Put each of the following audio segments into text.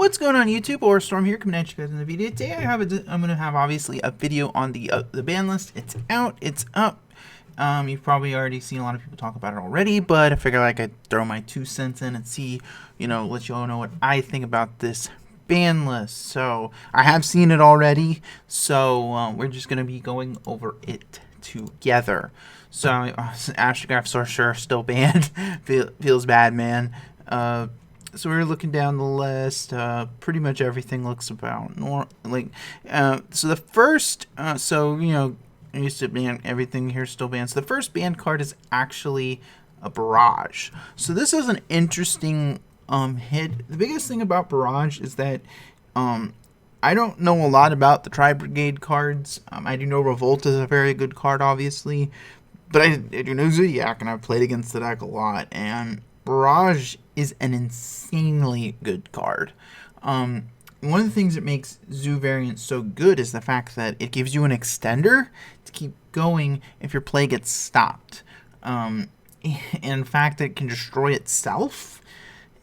What's going on YouTube? Or Storm here, coming at you guys in the video. Today I'm going to have obviously a video on the ban list. It's out, it's up. You've probably already seen a lot of people talk about it already, but I figured like I'd throw my 2 cents in and see, let you all know what I think about this ban list. So I have seen it already, so we're just going to be going over it together. So Astrographs are sure still banned. Feels bad, man. So we're looking down the list. Pretty much everything looks about normal. So the first, I used to ban everything here still banned. So the first banned card is actually a Barrage. So this is an interesting hit. The biggest thing about Barrage is that I don't know a lot about the Tri-Brigade cards. I do know Revolt is a very good card, obviously, but I do know Zodiac, and I've played against the deck a lot, and Barrage is an insanely good card. One of the things that makes Zoo variant so good is the fact that it gives you an extender to keep going if your play gets stopped. And the fact that it can destroy itself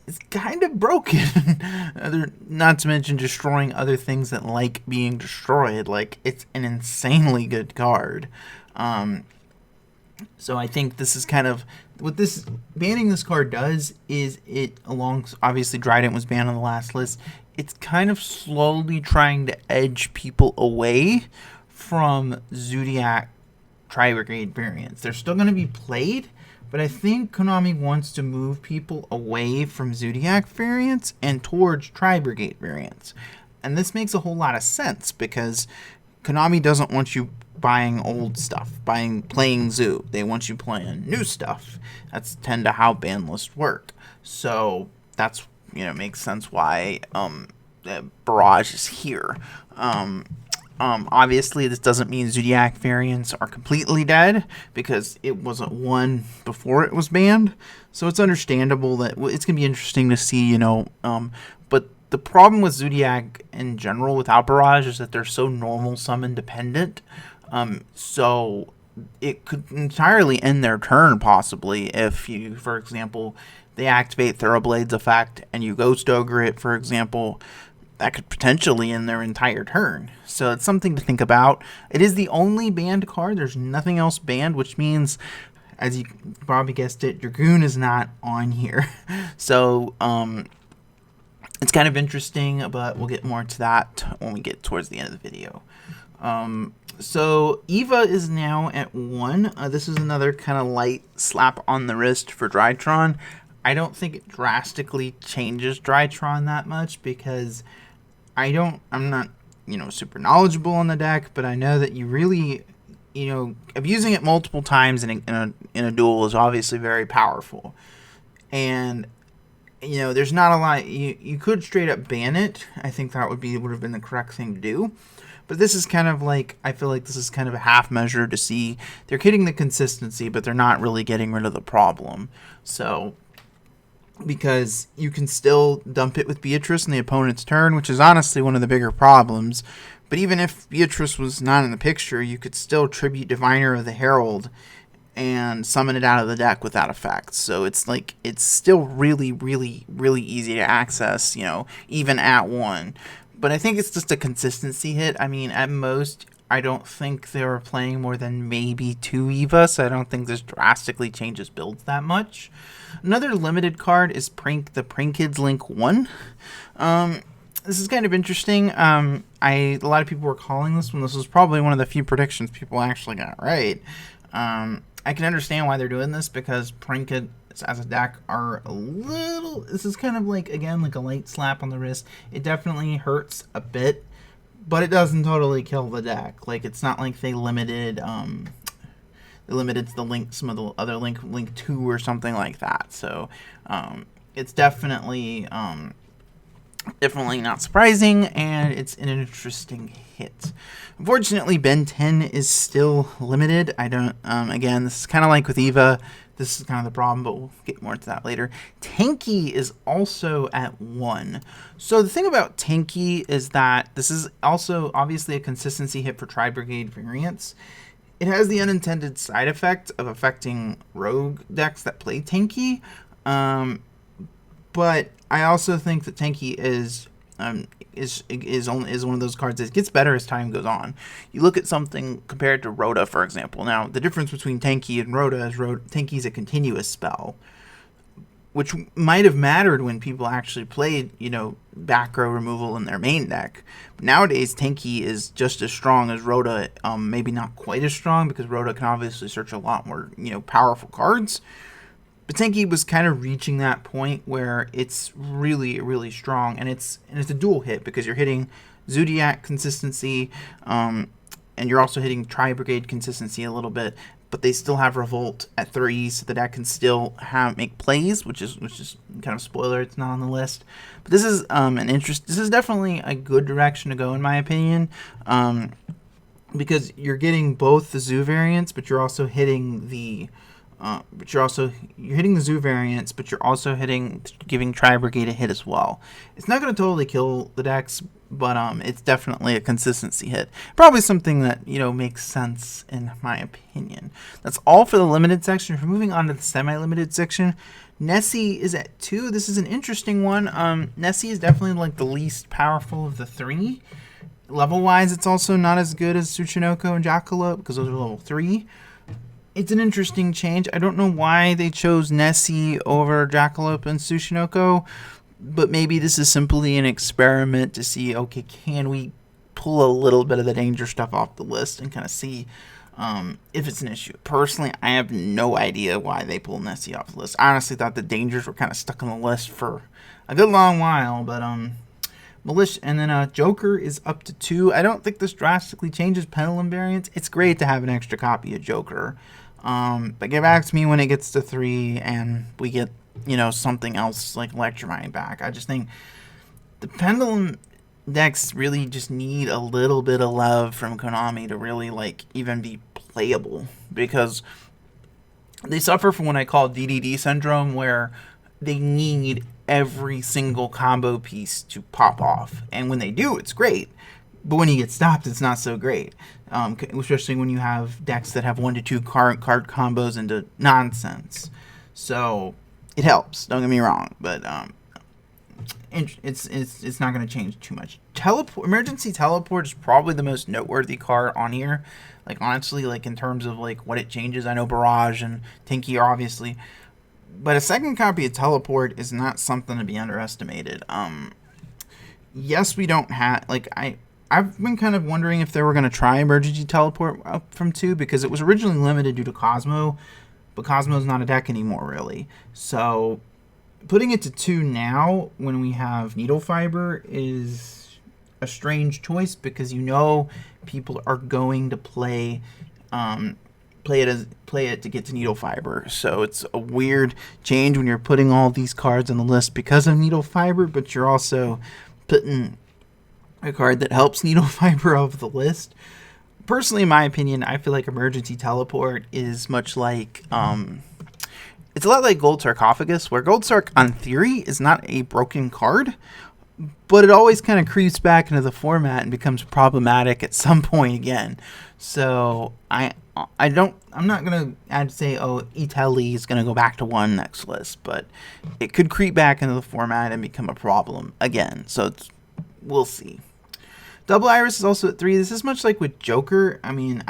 is kind of broken. Not to mention destroying other things that like being destroyed. Like, it's an insanely good card. So I think this is kind of what this banning this card does is obviously Trident was banned on the last list. It's kind of slowly trying to edge people away from Zodiac Tri-Brigade variants. They're still going to be played, but I think Konami wants to move people away from Zodiac variants and towards Tri-Brigade variants. And this makes a whole lot of sense because Konami doesn't want you buying old stuff, playing Zoo. They want you playing new stuff. That's tend to how ban lists work. So that's makes sense why Barrage is here. Obviously this doesn't mean Zodiac variants are completely dead because it wasn't one before it was banned. So it's understandable that it's gonna be interesting to see, but the problem with Zodiac in general without Barrage is that they're so normal summon dependent. So it could entirely end their turn possibly if you, for example, they activate Thoroughblade's effect and you Ghost Ogre it, for example. That could potentially end their entire turn. So it's something to think about. It is the only banned card. There's nothing else banned, which means, as you probably guessed it, Dragoon is not on here. So it's kind of interesting, but we'll get more to that when we get towards the end of the video. So Eva is now at 1. This is another kind of light slap on the wrist for Drytron. I don't think it drastically changes Drytron that much because I'm not, super knowledgeable on the deck, but I know that you really, abusing it multiple times in a duel is obviously very powerful. And there's not a lot. You could straight up ban it. I think that would have been the correct thing to do. But this is kind of like, I feel like this is kind of a half measure to see they're getting the consistency, but they're not really getting rid of the problem. So, because you can still dump it with Beatrice in the opponent's turn, which is honestly one of the bigger problems. But even if Beatrice was not in the picture, you could still tribute Diviner of the Herald and summon it out of the deck without effect. So it's like, it's still really, really, really easy to access, even at 1. But I think it's just a consistency hit. I mean, at most, I don't think they were playing more than maybe 2 Eva, so I don't think this drastically changes builds that much. Another limited card is the Prankids Link 1. This is kind of interesting. A lot of people were calling this one. This was probably one of the few predictions people actually got right. I can understand why they're doing this because Prankids as a deck are a little, this is kind of like, again, like a light slap on the wrist. It definitely hurts a bit, but it doesn't totally kill the deck. Like, it's not like they limited the link, some of the other link 2 or something like that. So it's definitely not surprising, and it's an interesting hit. Unfortunately, Ben 10 is still limited. Again, this is kind of like with Eva. This is kind of the problem, but we'll get more into that later. Tanky is also at 1. So the thing about Tanky is that this is also obviously a consistency hit for Tri-Brigade variants. It has the unintended side effect of affecting rogue decks that play Tanky. But I also think that Tanky is is one of those cards that gets better as time goes on. You look at something compared to Rhoda, for example. Now, the difference between Tenki and Rhoda is Tenki's a continuous spell, which might have mattered when people actually played, back row removal in their main deck. But nowadays, Tenki is just as strong as Rhoda, maybe not quite as strong, because Rhoda can obviously search a lot more, powerful cards. But Tenki was kind of reaching that point where it's really, really strong, and it's a dual hit, because you're hitting Zodiac consistency, and you're also hitting Tri-Brigade consistency a little bit, but they still have Revolt at 3, so the deck can still make plays, which is kind of spoiler. It's not on the list, but this is This is definitely a good direction to go, in my opinion, because you're getting both the Zoo variants, but you're also hitting the Zoo variants, but you're also giving Tri-Brigade a hit as well. It's not going to totally kill the decks, but it's definitely a consistency hit. Probably something that, makes sense in my opinion. That's all for the limited section. If we're moving on to the semi-limited section, Nessie is at 2. This is an interesting one. Nessie is definitely like the least powerful of the 3. Level-wise, it's also not as good as Tsuchinoko and Jackalope, because those are level 3. It's an interesting change. I don't know why they chose Nessie over Jackalope and Tsuchinoko, but maybe this is simply an experiment to see, okay, can we pull a little bit of the danger stuff off the list and kind of see if it's an issue. Personally, I have no idea why they pulled Nessie off the list. I honestly thought the dangers were kind of stuck on the list for a good long while, but Militia, and then Joker is up to 2. I don't think this drastically changes Pendulum variants. It's great to have an extra copy of Joker. But get back to me when it gets to 3 and we get, something else like Electromine back. I just think the Pendulum decks really just need a little bit of love from Konami to really, even be playable, because they suffer from what I call DDD syndrome, where they need every single combo piece to pop off. And when they do, it's great. But when you get stopped, it's not so great. Especially when you have decks that have 1 to 2 card combos into nonsense. So it helps. Don't get me wrong, but it's not going to change too much. Emergency Teleport is probably the most noteworthy card on here. Honestly, in terms of what it changes. I know Barrage and Tenki are obviously, but a second copy of Teleport is not something to be underestimated. Yes, we don't have I've been kind of wondering if they were going to try Emergency Teleport up from 2, because it was originally limited due to Cosmo, but Cosmo's not a deck anymore, really. So putting it to 2 now, when we have Needle Fiber, is a strange choice, because people are going to play it to get to Needle Fiber. So it's a weird change when you're putting all these cards on the list because of Needle Fiber, but you're also putting a card that helps Needle Fiber off the list. Personally, in my opinion, I feel like Emergency Teleport is much like it's a lot like Gold Sarcophagus, where Gold Sarc, on theory, is not a broken card, but it always kind of creeps back into the format and becomes problematic at some point again. So I'm not gonna say, Italy is gonna go back to 1 next list, but it could creep back into the format and become a problem again. So we'll see. Double Iris is also at 3. This is much like with Joker. I mean,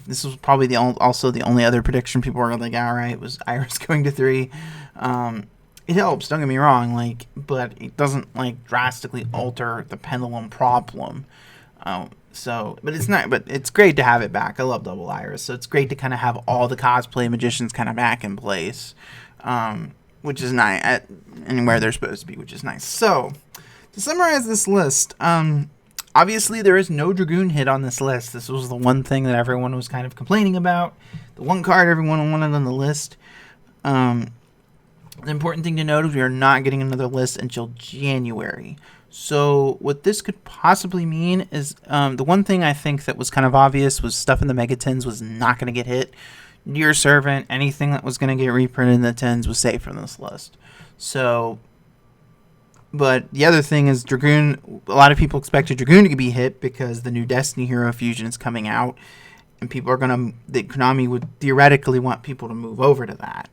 this was probably also the only other prediction people were like, all right, was Iris going to 3. It helps, don't get me wrong, but it doesn't drastically alter the Pendulum problem. But it's great to have it back. I love Double Iris, so it's great to kind of have all the cosplay magicians kind of back in place, which is nice, and where they're supposed to be, which is nice. So to summarize this list, obviously there is no Dragoon hit on this list. This was the one thing that everyone was kind of complaining about. The one card everyone wanted on the list. The important thing to note is we are not getting another list until January. So what this could possibly mean is the one thing I think that was kind of obvious was stuff in the Mega Tins was not going to get hit. Dear Servant, anything that was going to get reprinted in the tins was safe from this list. So, but the other thing is Dragoon. A lot of people expected Dragoon to be hit because the new Destiny Hero Fusion is coming out, and Konami would theoretically want people to move over to that.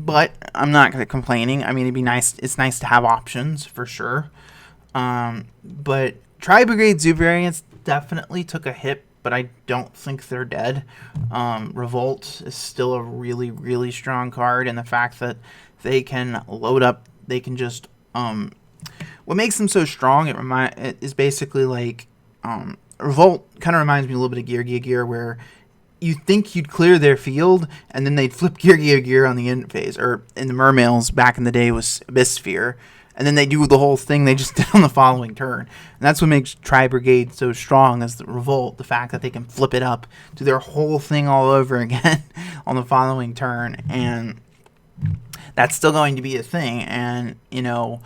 but I'm not complaining. I mean, it'd be nice. It's nice to have options for sure. But Tri-Brigade Zoo variants definitely took a hit, but I don't think they're dead. Revolt is still a really, really strong card, and the fact that they can load up, they can just what makes them so strong, it is basically like Revolt kind of reminds me a little bit of Gear, where you think you'd clear their field, and then they'd flip Gear on the end phase, or in the Mermails back in the day was Abysphere, and then they do the whole thing they just did on the following turn. And that's what makes Tri-Brigade so strong, as the Revolt, the fact that they can flip it up, do their whole thing all over again on the following turn, and that's still going to be a thing. And, you know,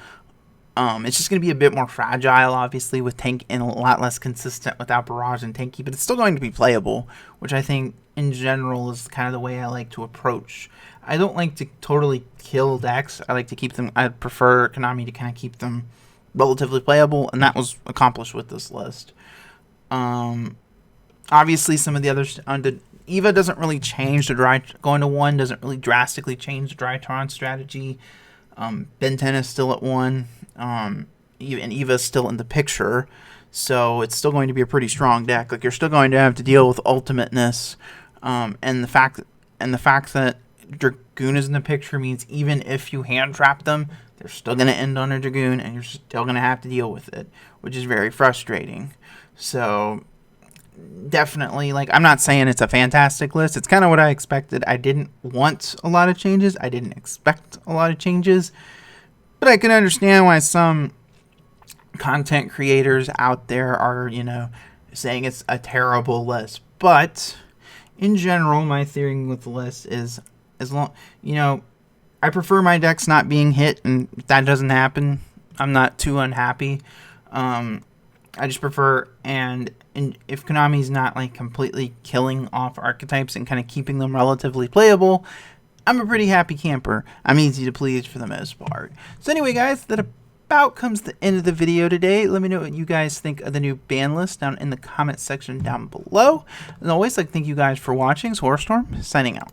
it's just going to be a bit more fragile, obviously, with tank, and a lot less consistent without Barrage and tanky, but it's still going to be playable, which I think, in general, is kind of the way I like to approach. I don't like to totally kill decks. I like to keep them, I prefer Konami to kind of keep them relatively playable, and that was accomplished with this list. Obviously, some of the others, the EVA doesn't really change the dry, going to 1 doesn't really drastically change the dry Tron strategy. Ben 10 is still at 1, and EVA is still in the picture, so it's still going to be a pretty strong deck. Like, you're still going to have to deal with ultimateness, and the fact that Dragoon is in the picture means even if you hand trap them, they're still going to end on a Dragoon, and you're still going to have to deal with it, which is very frustrating. So definitely, like, I'm not saying it's a fantastic list. It's kind of what I expected. I didn't want a lot of changes. I didn't expect a lot of changes. But I can understand why some content creators out there are, you know, saying it's a terrible list. But in general, my theory with the list is, as long, you know, I prefer my decks not being hit, and if that doesn't happen, I'm not too unhappy. I just prefer, and if Konami's not like completely killing off archetypes and kind of keeping them relatively playable, I'm a pretty happy camper. I'm easy to please for the most part. So anyway, guys, that about comes to the end of the video today. Let me know what you guys think of the new ban list down in the comment section down below. As always, I'd like to thank you guys for watching. It's Horrorstorm, signing out.